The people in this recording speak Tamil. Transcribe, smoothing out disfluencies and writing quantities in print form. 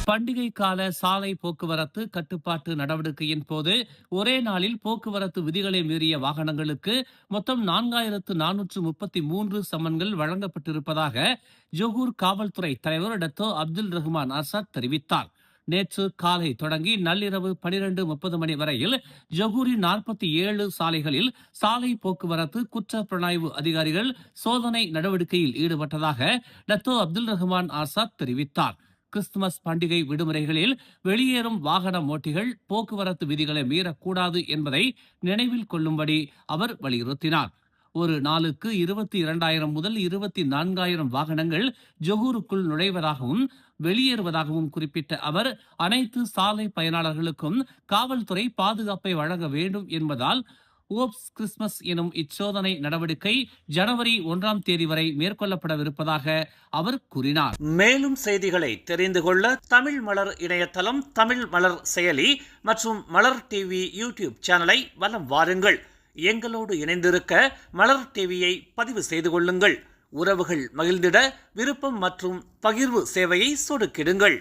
பண்டிகை கால சாலை போக்குவரத்து கட்டுப்பாட்டு நடவடிக்கையின் போது ஒரே நாளில் போக்குவரத்து விதிகளை மீறிய வாகனங்களுக்கு மொத்தம் 4433 சம்மன்கள் வழங்கப்பட்டிருப்பதாக ஜொகூர் காவல்துறை தலைவர் டத்தோ அப்துல் ரஹ்மான் அசாத் தெரிவித்தார். நேற்று காலை தொடங்கி நள்ளிரவு 12:30 மணி வரையில் ஜொகூரின் 47 சாலைகளில் சாலை போக்குவரத்து குற்றப்புலனாய்வு அதிகாரிகள் சோதனை நடவடிக்கையில் ஈடுபட்டதாக டத்தோ அப்துல் ரஹ்மான் ஆசாத் தெரிவித்தார். கிறிஸ்துமஸ் பண்டிகை விடுமுறைகளில் வெளியேறும் வாகன ஓட்டிகள் போக்குவரத்து விதிகளை மீறக்கூடாது என்பதை நினைவில் கொள்ளும்படி அவர் வலியுறுத்தினார். ஒரு நாளுக்கு 22,000 முதல் 24,000 வாகனங்கள் ஜொகூருக்குள் நுழைவதாகவும் வெளியேறுவதாகவும் குறிப்பிட்ட அவர் அனைத்து சாலை பயனாளர்களுக்கும் காவல்துறை பாதுகாப்பை வழங்க வேண்டும் என்பதால் ஓப்ஸ் கிறிஸ்துமஸ் எனும் இச்சோதனை நடவடிக்கை ஜனவரி 1ஆம் தேதி வரை மேற்கொள்ளப்படவிருப்பதாக அவர் கூறினார். மேலும் செய்திகளை தெரிந்து கொள்ள தமிழ் மலர் இணையதளம், தமிழ் மலர் செயலி மற்றும் மலர் டிவி யூடியூப் சேனலை வலம் வாருங்கள். எங்களோடு இணைந்திருக்க மலர் டிவியை பதிவு செய்து கொள்ளுங்கள். உறவுகள் மகிழ்ந்திட விருப்பம் மற்றும் பகிர்வு சேவையை சொடுக்கிடுங்கள்.